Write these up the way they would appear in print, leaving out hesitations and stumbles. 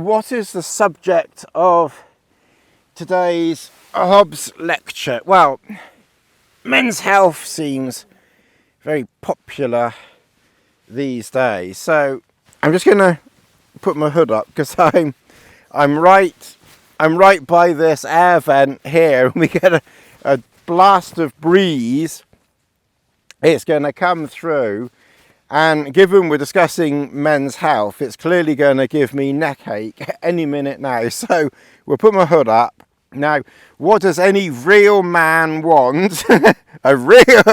what is the subject of today's Hobbs lecture? Well, men's health seems very popular these days, so I'm just going to put my hood up because I'm right by this air vent here, and we get a blast of breeze. It's going to come through, and given we're discussing men's health, it's clearly going to give me neck ache any minute now. So we'll put my hood up. Now, what does any real man want? a real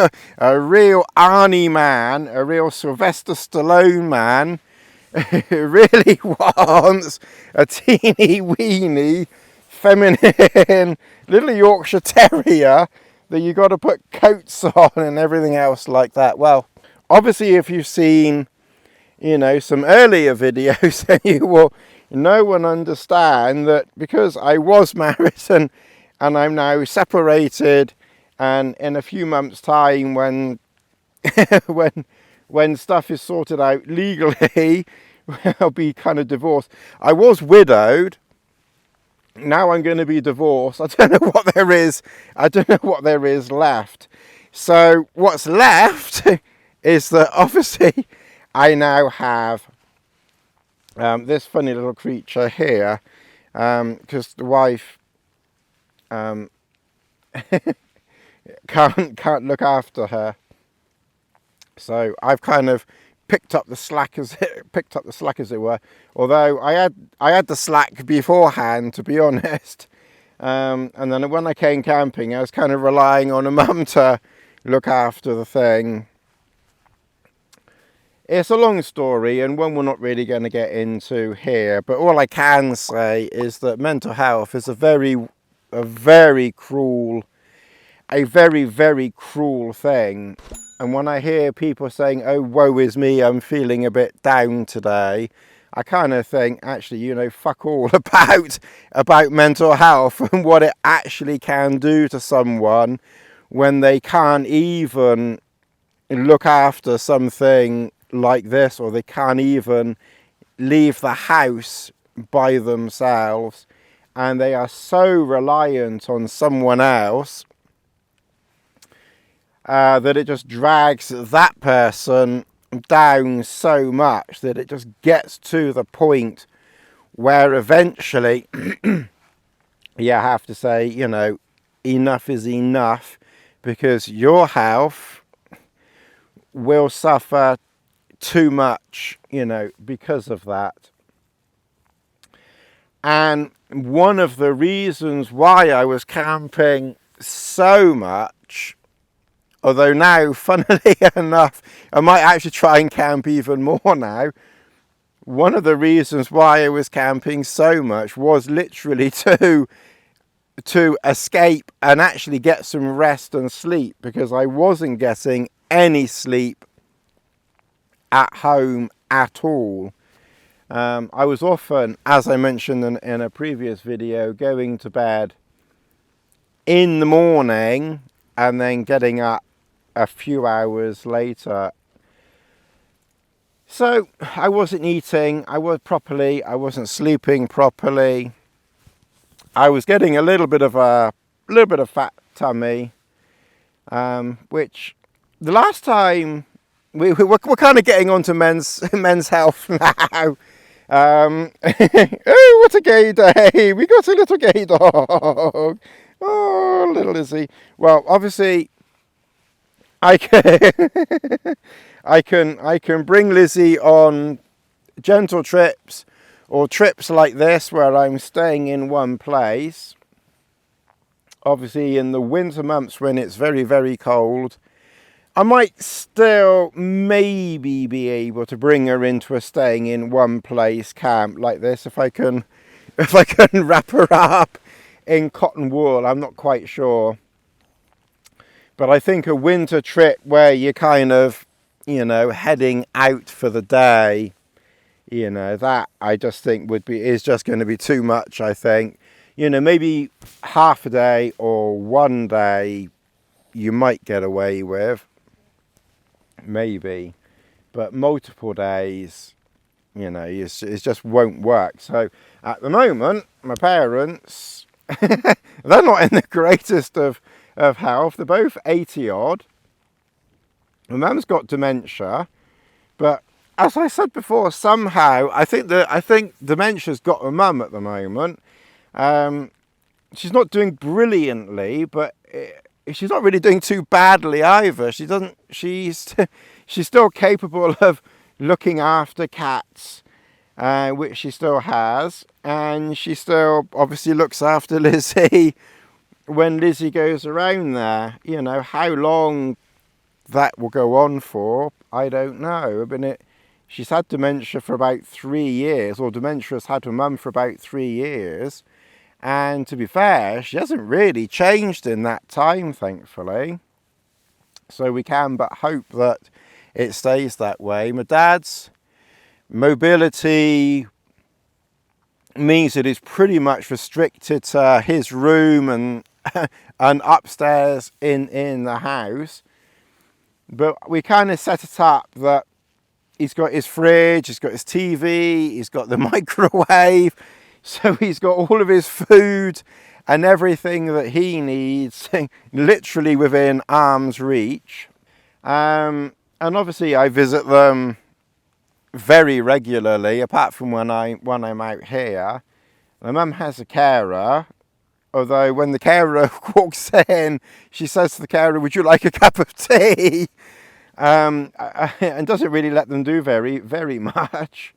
Arnie man, a real Sylvester Stallone man, really wants a teeny weeny feminine little Yorkshire Terrier that you got to put coats on and everything else like that. Well, obviously, if you've seen, some earlier videos, then you will know and understand that because I was married and I'm now separated, and in a few months' time, when when stuff is sorted out legally, I'll be kind of divorced. I was widowed. Now I'm going to be divorced. I don't know what there is. I don't know what there is left. So what's left is that obviously I now have this funny little creature here, because the wife can't look after her. So I've kind of picked up the slack as it were. Although I had the slack beforehand, to be honest. And then when I came camping, I was kind of relying on a mum to look after the thing. It's a long story, and one we're not really going to get into here. But all I can say is that mental health is a very cruel thing. And when I hear people saying, "Oh, woe is me, I'm feeling a bit down today," I kind of think, actually, fuck all about mental health and what it actually can do to someone when they can't even look after something like this, or they can't even leave the house by themselves, and they are so reliant on someone else that it just drags that person down so much that it just gets to the point where eventually you have to say, enough is enough, because your health will suffer too much, because of that. And one of the reasons why I was camping so much, although now, funnily enough, I might actually try and camp even more now. One of the reasons why I was camping so much was literally to escape and actually get some rest and sleep, because I wasn't getting any sleep at home at all. I was often, as I mentioned in a previous video, going to bed in the morning and then getting up a few hours later. So I wasn't eating, I wasn't sleeping properly. I was getting a little bit of fat tummy, which the last time we're kind of getting onto men's health now. Oh, what a gay day! We got a little gay dog. Oh, little Lizzie. Well, obviously, I can bring Lizzie on gentle trips, or trips like this where I'm staying in one place. Obviously, in the winter months when it's very, very cold, I might still maybe be able to bring her into a staying in one place camp like this if I can wrap her up in cotton wool. I'm not quite sure. But I think a winter trip where you're kind of, heading out for the day, that I just think is just going to be too much, I think. Maybe half a day or one day you might get away with. Maybe. But multiple days, You know, it just won't work. So at the moment, my parents, they're not in the greatest of health. They're both 80 odd. My mum's got dementia, but as I said before, somehow I think dementia's got my mum at the moment. She's not doing brilliantly, but she's not really doing too badly either. She's still capable of looking after cats, which she still has, and she still obviously looks after Lizzie when Lizzie goes around there. You know, how long that will go on for, I don't know. I mean, she's had dementia for about 3 years, or dementia has had her mum for about 3 years, and to be fair, she hasn't really changed in that time, thankfully. So we can but hope that it stays that way. My dad's mobility means it is pretty much restricted to his room and and upstairs in the house. But we kind of set it up that he's got his fridge, he's got his TV, he's got the microwave, so he's got all of his food and everything that he needs literally within arm's reach. And obviously I visit them very regularly, apart from when I'm out here. My mum has a carer, although when the carer walks in, she says to the carer, "Would you like a cup of tea?" And doesn't really let them do very much.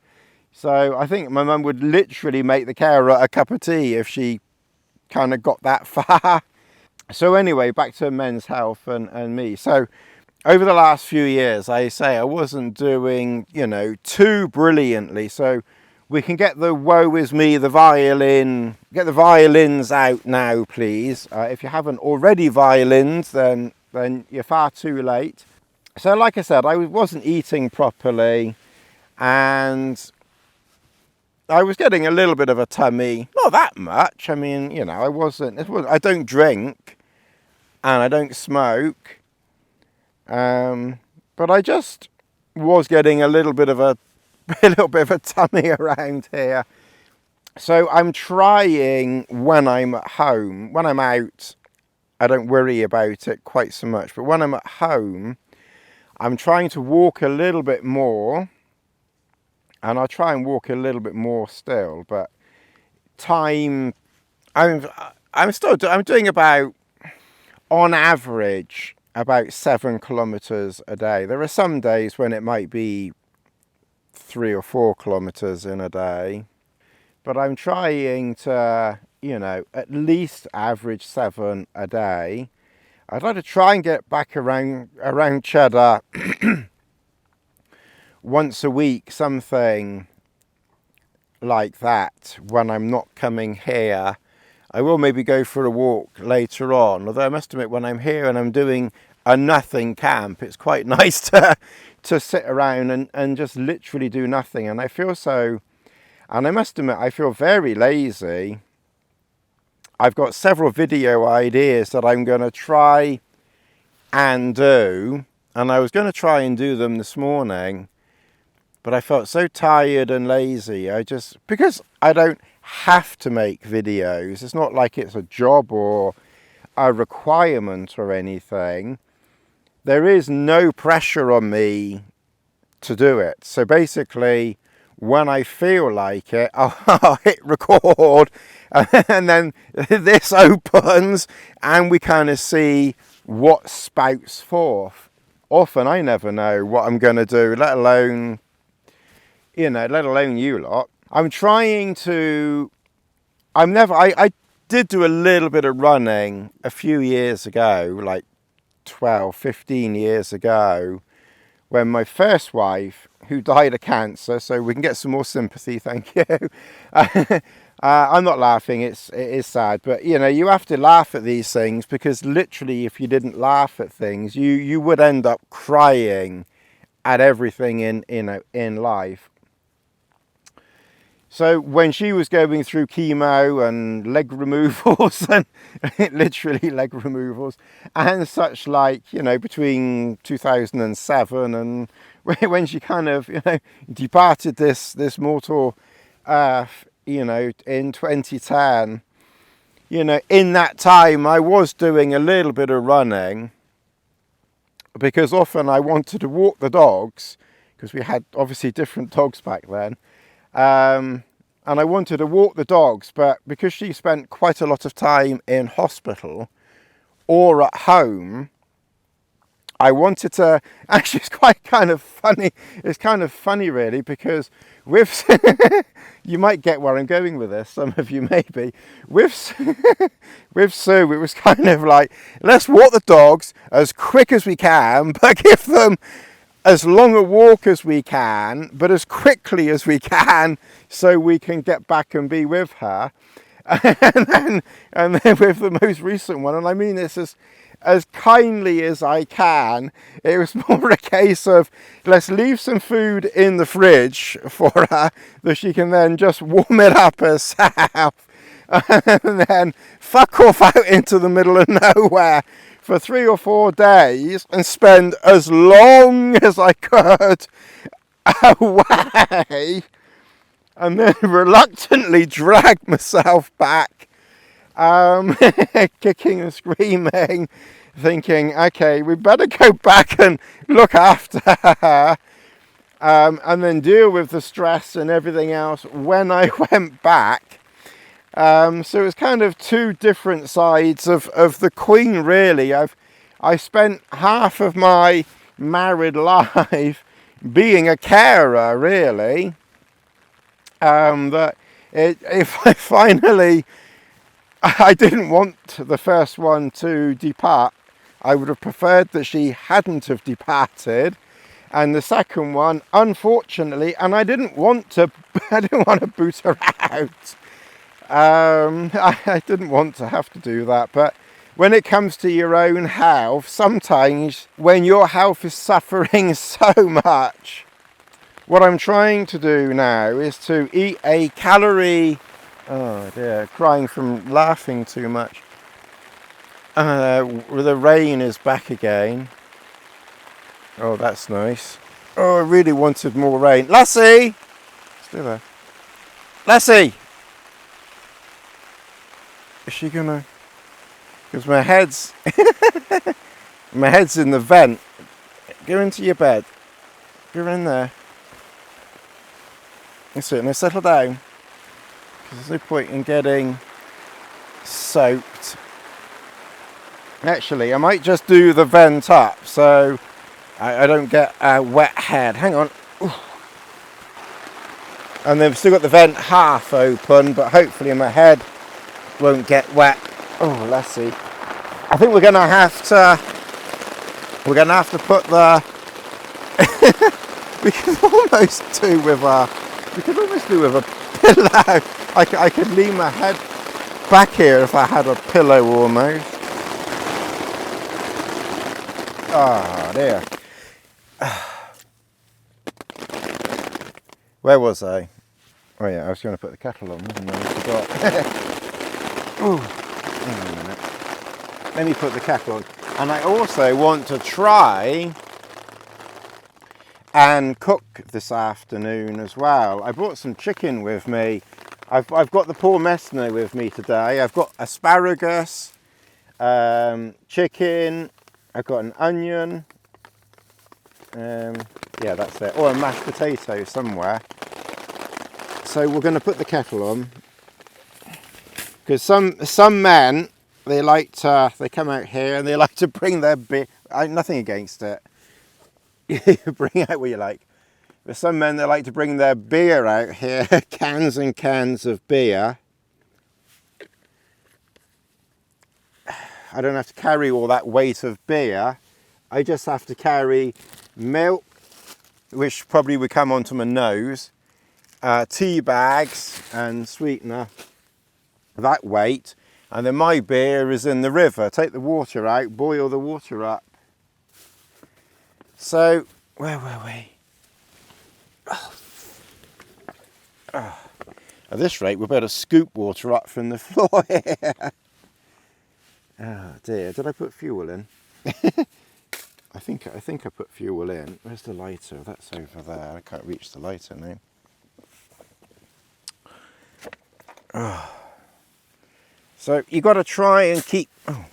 So I think my mum would literally make the carer a cup of tea if she kind of got that far. So anyway, back to men's health and me. So over the last few years, I wasn't doing, you know, too brilliantly. So we can get the woe is me, the violin, get the violins out now, please. If you haven't already violins, then you're far too late. So like I said, I wasn't eating properly, and I was getting a little bit of a tummy. Not that much. I mean, you know, I don't drink and I don't smoke. But I just was getting a little bit of a tummy around here. So I'm trying when I'm at home. When I'm out, I don't worry about it quite so much. But when I'm at home, I'm trying to walk a little bit more. And I'll try and walk a little bit more still. But I'm doing about, on average, about 7 kilometers a day. There are some days when it might be 3 or 4 kilometers in a day, but I'm trying to, you know, at least average 7 a day. I'd like to try and get back around Cheddar once a week, something like that, when I'm not coming here. I will maybe go for a walk later on, although I must admit, when I'm here and I'm doing a nothing camp, it's quite nice to sit around and just literally do nothing. And I feel so, and I must admit, I feel very lazy. I've got several video ideas that I'm going to try and do, and I was going to try and do them this morning, but I felt so tired and lazy. Because I don't have to make videos, it's not like it's a job or a requirement or anything. There is no pressure on me to do it. So basically, when I feel like it, I'll hit record, and then this opens and we kind of see what spouts forth. Often I never know what I'm going to do, let alone you lot. I'm trying to, I did do a little bit of running a few years ago, like 12, 15 years ago, when my first wife, who died of cancer, so we can get some more sympathy, thank you. I'm not laughing, it is sad, but you know, you have to laugh at these things, because literally if you didn't laugh at things, you would end up crying at everything in life. So when she was going through chemo and leg removals, and literally leg removals and such, like, you know, between 2007 and when she kind of, you know, departed this mortal earth, you know, in 2010, you know, in that time I was doing a little bit of running, because often I wanted to walk the dogs, because we had obviously different dogs back then, and I wanted to walk the dogs, but because she spent quite a lot of time in hospital or at home, I wanted to, actually it's quite kind of funny, it's kind of funny really, because with, you might get where I'm going with this, some of you maybe, with Sue it was kind of like, let's walk the dogs as quick as we can, but give them as long a walk as we can, but as quickly as we can, so we can get back and be with her. And then with the most recent one, and I mean this as kindly as I can, it was more a case of, let's leave some food in the fridge for her that she can then just warm it up herself, and then fuck off out into the middle of nowhere for 3 or 4 days and spend as long as I could away, and then reluctantly drag myself back, kicking and screaming, thinking, okay, we better go back and look after her, and then deal with the stress and everything else when I went back. So it's kind of two different sides of the Queen, really. I spent half of my married life being a carer, really. If I finally, I didn't want the first one to depart. I would have preferred that she hadn't have departed. And the second one, unfortunately, and I didn't want to boot her out. I didn't want to have to do that, but when it comes to your own health, sometimes when your health is suffering so much, what I'm trying to do now is to eat a calorie, oh dear, crying from laughing too much. The rain is back again. Oh, that's nice. Oh, I really wanted more rain. Lassie! Stay there. Lassie! Is she gonna? Because my head's in the vent. Go into your bed. Go in there. That's it. Now settle down. Because there's no point in getting soaked. Actually, I might just do the vent up so I don't get a wet head. Hang on. Ooh. And then we've still got the vent half open, but hopefully my head won't get wet. Oh, let's see. I think we're gonna have to put the we could almost do with a pillow. I could lean my head back here if I had a pillow almost. Oh dear. Where was I? Oh yeah, I was going to put the kettle on, wasn't I? I forgot. Ooh, hang on a minute. Let me put the kettle on. And I also want to try and cook this afternoon as well. I brought some chicken with me. I've got the poor Messner with me today. I've got asparagus, chicken, I've got an onion, yeah, that's it, or a mashed potato somewhere. So we're going to put the kettle on, because some men, they come out here and they like to bring their beer. Nothing against it. You bring out what you like. But some men, they like to bring their beer out here, cans and cans of beer. I don't have to carry all that weight of beer. I just have to carry milk, which probably would come onto my nose, tea bags and sweetener, that weight, and then my beer is in the river. Take the water out, boil the water up. So, where were we? Oh. At this rate, we better scoop water up from the floor here. Oh dear, did I put fuel in? I think I put fuel in. Where's the lighter? That's over there. I can't reach the lighter now. Oh. So you got to try and keep. Oh,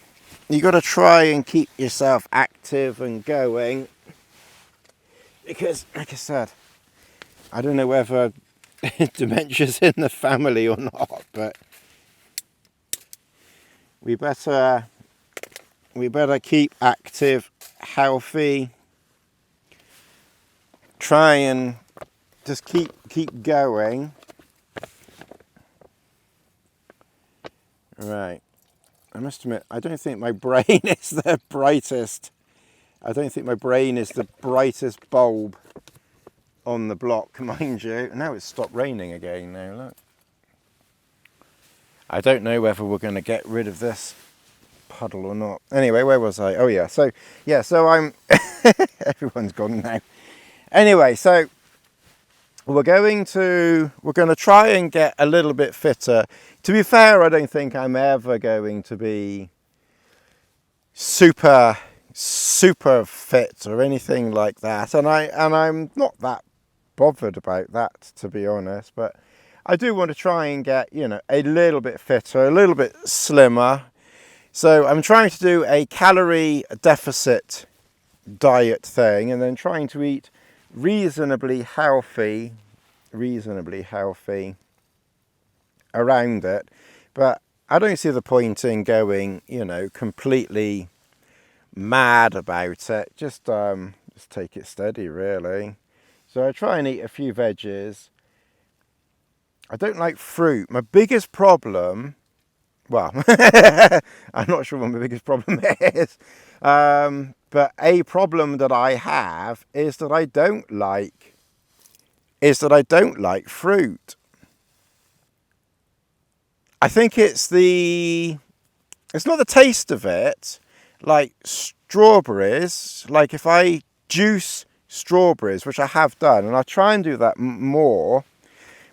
you got to try and keep yourself active and going, because, like I said, I don't know whether dementia's in the family or not, but we better keep active, healthy, try and just keep going. Right, I must admit, I don't think my brain is the brightest. I don't think my brain is the brightest bulb on the block, mind you. Now it's stopped raining again now, look. I don't know whether we're going to get rid of this puddle or not. Anyway, where was I? Oh yeah, so I'm everyone's gone now. Anyway, so we're going to try and get a little bit fitter. To be fair, I don't think I'm ever going to be super fit or anything like that, and I'm not that bothered about that, to be honest, but I do want to try and get, you know, a little bit fitter, a little bit slimmer. So I'm trying to do a calorie deficit diet thing, and then trying to eat reasonably healthy around it. But I don't see the point in going, you know, completely mad about it. Just take it steady, really. So I try and eat a few veggies. I don't like fruit. My biggest problem, well, I'm not sure what my biggest problem is, but a problem that I have is that I don't like fruit. I think it's not the taste of it. Like strawberries, like if I juice strawberries, which I have done, and I try and do that more,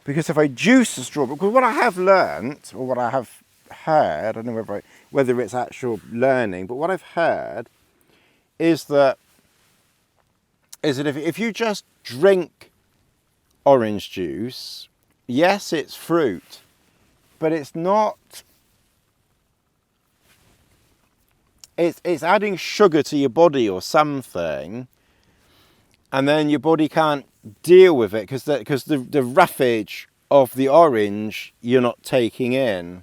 because if I juice a strawberry, because what I have learnt, or what I have heard, I don't know whether it's actual learning, but what I've heard is that if you just drink orange juice, yes, it's fruit, but it's not. It's adding sugar to your body or something, and then your body can't deal with it because the roughage of the orange you're not taking in.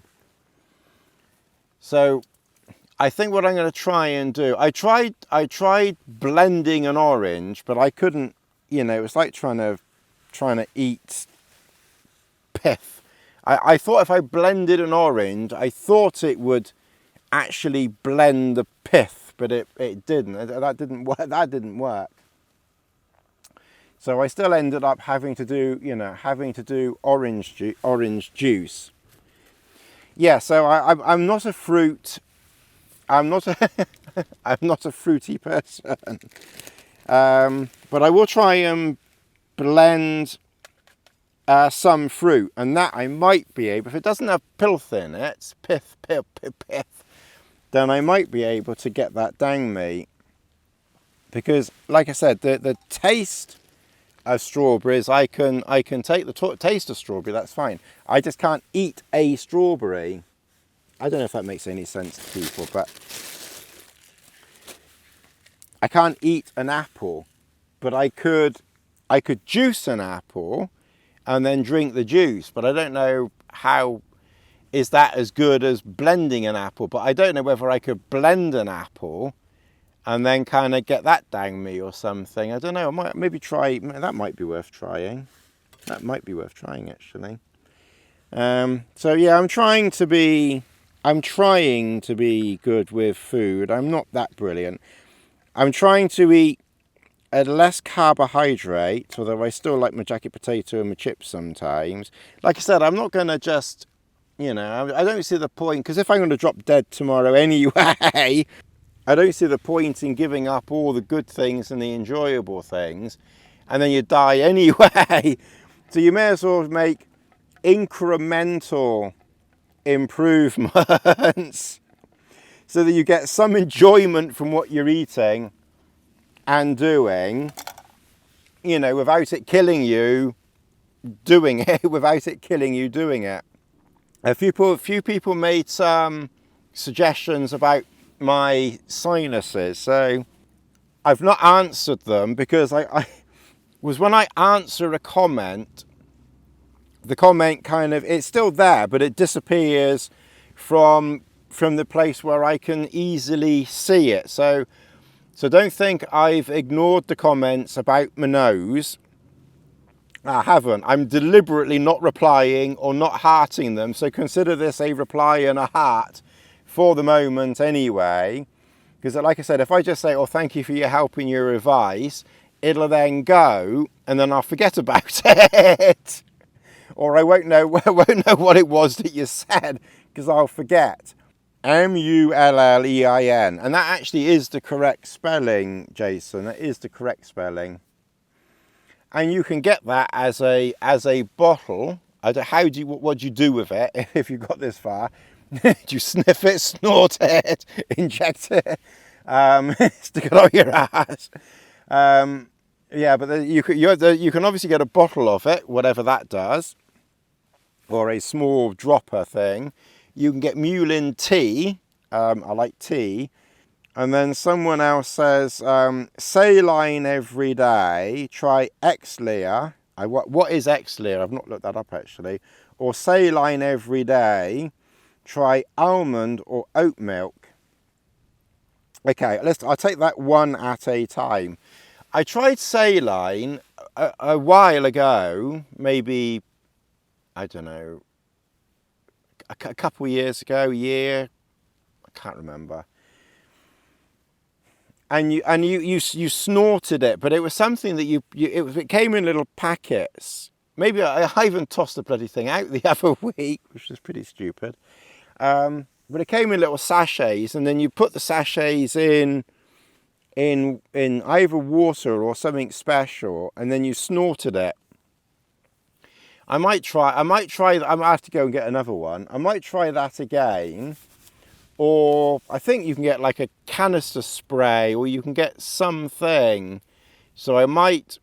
So I think what I'm going to try and do, I tried blending an orange, but I couldn't, you know, it's like trying to eat pith. I thought if I blended an orange, I thought it would actually blend the pith, but it didn't. That didn't work. So I still ended up having to do orange juice. Yeah, so I'm not a fruit. I'm not a fruity person. But I will try and blend some fruit, and that I might be able. If it doesn't have pith in it, pith, then I might be able to get that down me. Because, like I said, the taste of strawberries, I can take the taste of strawberry, that's fine. I just can't eat a strawberry. I don't know if that makes any sense to people, but I can't eat an apple, but I could juice an apple and then drink the juice, but I don't know how. Is that as good as blending an apple? But I don't know whether I could blend an apple and then kind of get that down me or something. I don't know. I might maybe try. That might be worth trying. That might be worth trying, actually. So yeah, I'm trying to be good with food. I'm not that brilliant. I'm trying to eat a less carbohydrate, although I still like my jacket potato and my chips sometimes. Like I said, I'm not going to just, you know, I don't see the point, because if I'm going to drop dead tomorrow anyway, I don't see the point in giving up all the good things and the enjoyable things, and then you die anyway. So you may as well make incremental improvements so that you get some enjoyment from what you're eating, and doing, you know, without it killing you doing it, without it killing you doing it. A few people made some suggestions about my sinuses, so I've not answered them because I was, when I answer a comment, the comment kind of, it's still there, but it disappears from the place where I can easily see it. So don't think I've ignored the comments about my nose. I haven't. I'm deliberately not replying or not hearting them. So consider this a reply and a heart for the moment anyway. Because like I said, if I just say, oh, thank you for your help and your advice, it'll then go and then I'll forget about it. Or I won't know what it was that you said because I'll forget. Mullein, and that actually is the correct spelling, Jason. That is the correct spelling, and you can get that as a bottle. What do you do with it if you got this far? Do you sniff it, snort it, inject it, stick it on your ass? Yeah, but you can obviously get a bottle of it, whatever that does, or a small dropper thing. You can get mullein tea. I like tea. And then someone else says, saline every day, try Xlear. What is Xlear? I've not looked that up actually. Or saline every day, try almond or oat milk. Okay, I'll take that one at a time. I tried saline a while ago, maybe, I don't know, a couple of years ago, I can't remember. And you snorted it, but it was something that it came in little packets. Maybe I even tossed the bloody thing out the other week, which was pretty stupid. But it came in little sachets, and then you put the sachets in either water or something special, and then you snorted it. I might try that. I might have to go and get another one. I might try that again. Or I think you can get like a canister spray, or you can get something. So I might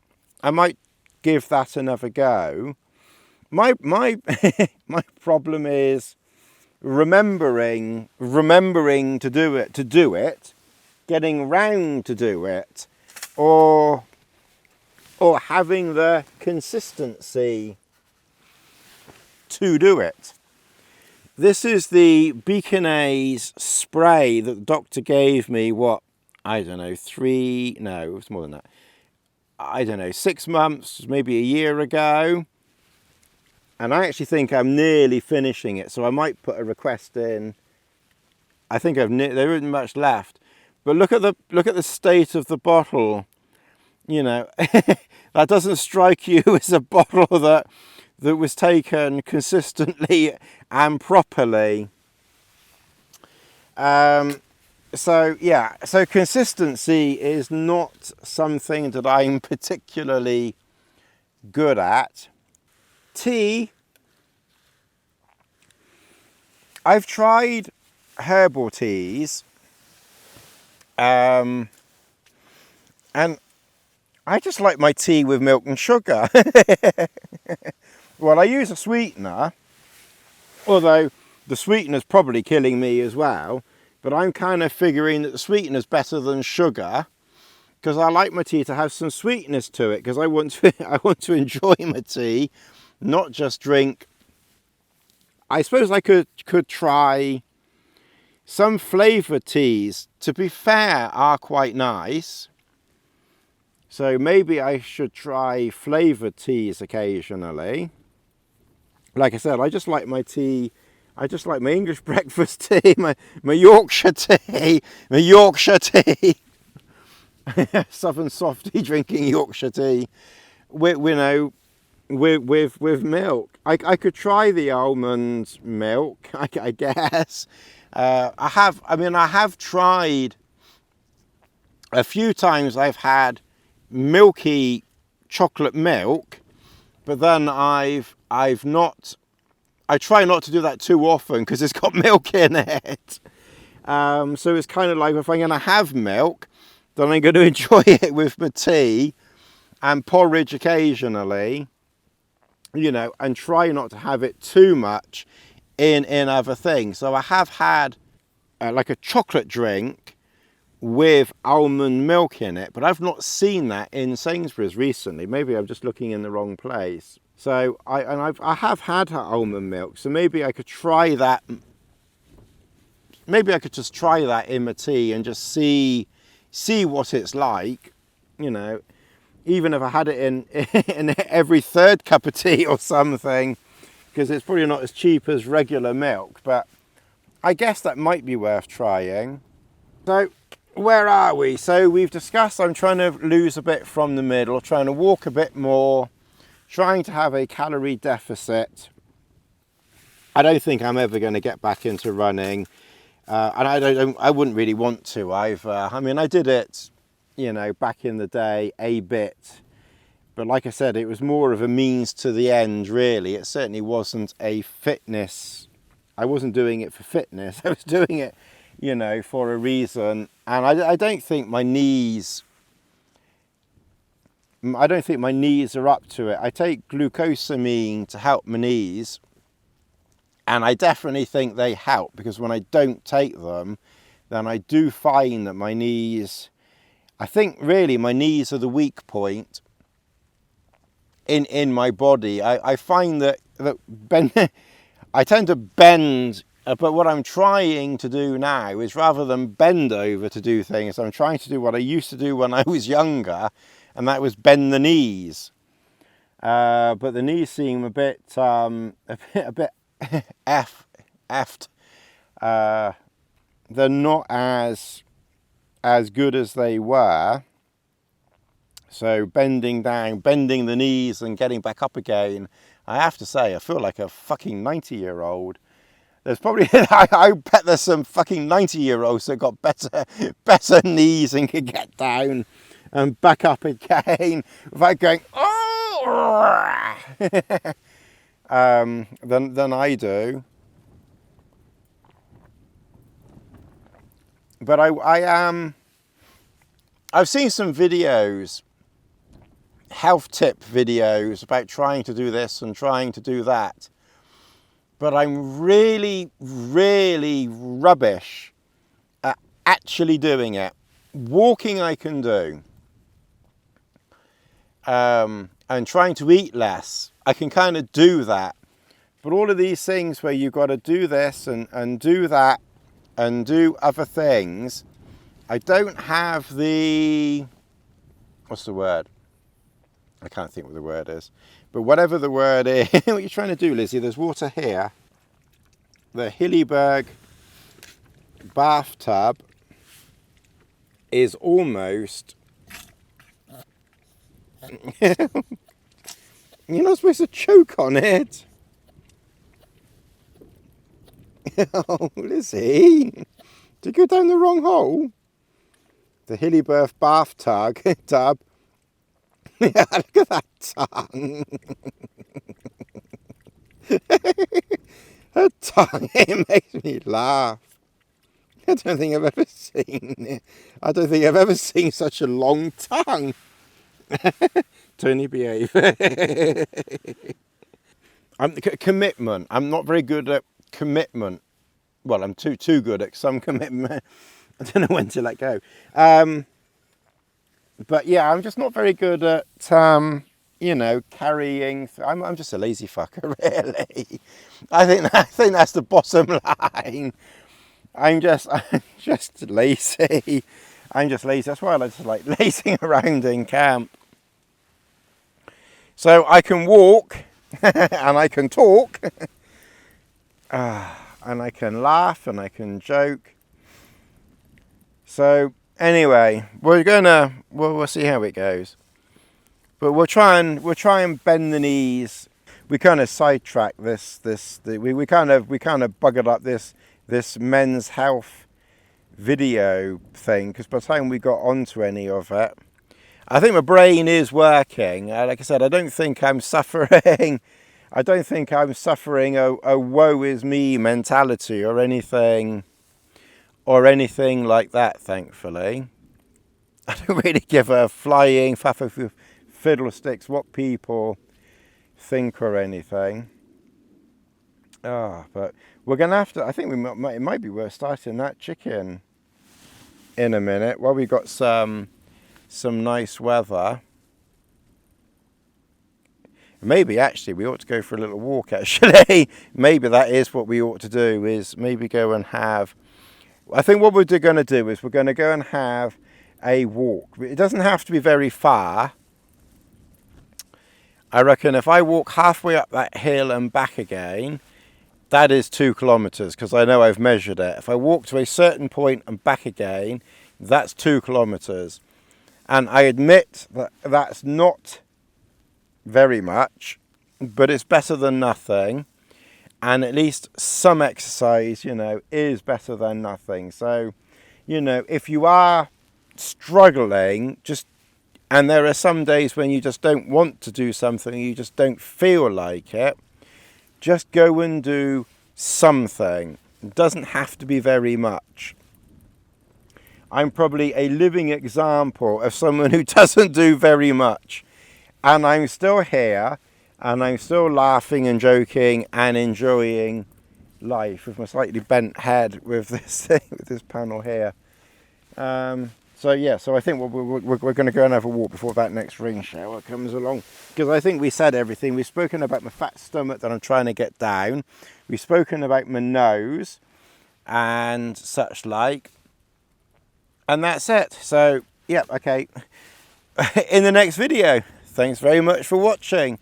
give that another go. My my problem is remembering to do it, getting round to do it, or having the consistency to do it. This is the Beaconese spray that the doctor gave me, I don't know, it was more than that. I don't know, 6 months, maybe a year ago. And I actually think I'm nearly finishing it, so I might put a request in. I think there isn't much left. But look at the state of the bottle. You know, that doesn't strike you as a bottle that was taken consistently and properly. So consistency is not something that I'm particularly good at. Tea, I've tried herbal teas, and I just like my tea with milk and sugar. Well, I use a sweetener, although the sweetener's probably killing me as well, but I'm kind of figuring that the sweetener's better than sugar, because I like my tea to have some sweetness to it, because I want to enjoy my tea, not just drink. I suppose I could try some flavoured teas, to be fair, are quite nice. So maybe I should try flavoured teas occasionally. Like I said, I just like my tea. I just like my English breakfast tea, my Yorkshire tea, Southern softy drinking Yorkshire tea, with milk. I could try the almond milk, I guess. I have tried a few times. I've had milky chocolate milk, but then I try not to do that too often because it's got milk in it. So it's kind of like, if I'm going to have milk, then I'm going to enjoy it with my tea and porridge occasionally, you know, and try not to have it too much in other things. So I have had like a chocolate drink with almond milk in it, but I've not seen that in Sainsbury's recently. Maybe I'm just looking in the wrong place. So I have had almond milk, so maybe I could try that. Maybe I could just try that in my tea and just see what it's like, you know, even if I had it in every third cup of tea or something, because it's probably not as cheap as regular milk, but I guess that might be worth trying. So where are we? So we've discussed I'm trying to lose a bit from the middle, trying to walk a bit more, trying to have a calorie deficit. I don't think I'm ever going to get back into running. And I wouldn't really want to either. I mean, I did it, you know, back in the day a bit, but like I said, it was more of a means to the end, really. It certainly wasn't a fitness. I wasn't doing it for fitness. I was doing it, you know, for a reason. And I don't think my knees are up to it. I take glucosamine to help my knees. And I definitely think they help, because when I don't take them, then I do find that my knees, I think really my knees are the weak point in my body. I find that I tend to bend, but what I'm trying to do now is, rather than bend over to do things, I'm trying to do what I used to do when I was younger, and that was bend the knees. But the knees seem a bit effed. They're not as good as they were. So bending down, bending the knees and getting back up again, I have to say, I feel like a fucking 90-year-old. There's probably, I bet there's some fucking 90-year-olds that got better knees and can get down and back up again without going, oh, than I do. But I've seen some videos, health tip videos about trying to do this and trying to do that. But I'm really, really rubbish at actually doing it. Walking I can do. And trying to eat less, I can kind of do that. But all of these things where you've got to do this and do that and do other things, I don't have the, what's the word? I can't think what the word is. But whatever the word is, what are you trying to do, Lizzie? There's water here. The Hilleberg bathtub is almost, you're not supposed to choke on it. Oh, Lizzie, did you go down the wrong hole? The Hilleberg bathtub. Yeah, look at that tongue. Her tongue, it makes me laugh. I don't think I've ever seen it. I don't think I've ever seen such a long tongue. Tony, behave. Commitment. I'm not very good at commitment. Well, I'm too good at some commitment. I don't know when to let go. But yeah, I'm just not very good at, you know, carrying. I'm just a lazy fucker, really. I think that's the bottom line. I'm just lazy. I'm just lazy. That's why I just like lazing around in camp. So I can walk and I can talk and I can laugh and I can joke. So anyway, we'll see how it goes. But we'll try and bend the knees. We kind of sidetracked we kind of buggered up this men's health video thing, because by the time we got onto any of it, I think my brain is working. Like I said, I don't think I'm suffering. I don't think I'm suffering a woe is me mentality or anything like that, thankfully. I don't really give a flying fiddlesticks what people think or anything. But we're going to have to, I think it might be worth starting that chicken in a minute while we got some nice weather. Maybe actually we ought to go for a little walk actually. Maybe that is what we ought to do, is maybe go and have, I think what we're going to do is we're going to go and have a walk. It doesn't have to be very far. I reckon if I walk halfway up that hill and back again, that is 2 kilometers, because I know I've measured it. If I walk to a certain point and back again, that's 2 kilometers. And I admit that that's not very much, but it's better than nothing. And at least some exercise, you know, is better than nothing. So, you know, if you are struggling, and there are some days when you just don't want to do something, you just don't feel like it, just go and do something. It doesn't have to be very much. I'm probably a living example of someone who doesn't do very much. And I'm still here, and I'm still laughing and joking and enjoying life with my slightly bent head with this thing, with this panel here. So yeah, so I think we're going to go and have a walk before that next rain shower comes along, because I think we said everything. We've spoken about my fat stomach that I'm trying to get down. We've spoken about my nose and such like, and that's it. So yeah, okay. In the next video. Thanks very much for watching.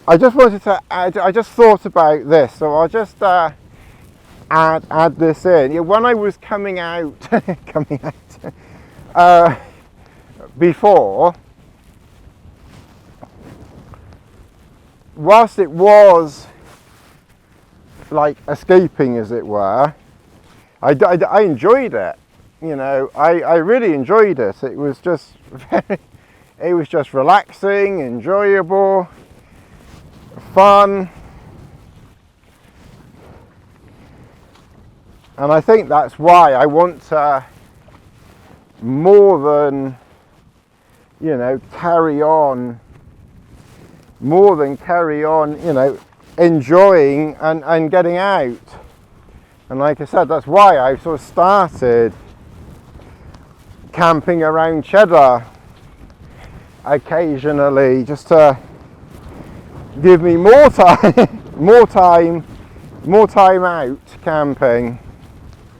I just wanted to add, I just thought about this, so I'll just add this in. Yeah, when I was coming out, before, whilst it was like escaping, as it were, I enjoyed it. You know, I really enjoyed it. It was just it was just relaxing, enjoyable, fun. And I think that's why I want to, more than, you know, carry on, you know, enjoying and getting out. And like I said, that's why I sort of started camping around Cheddar occasionally, just to give me more time out camping.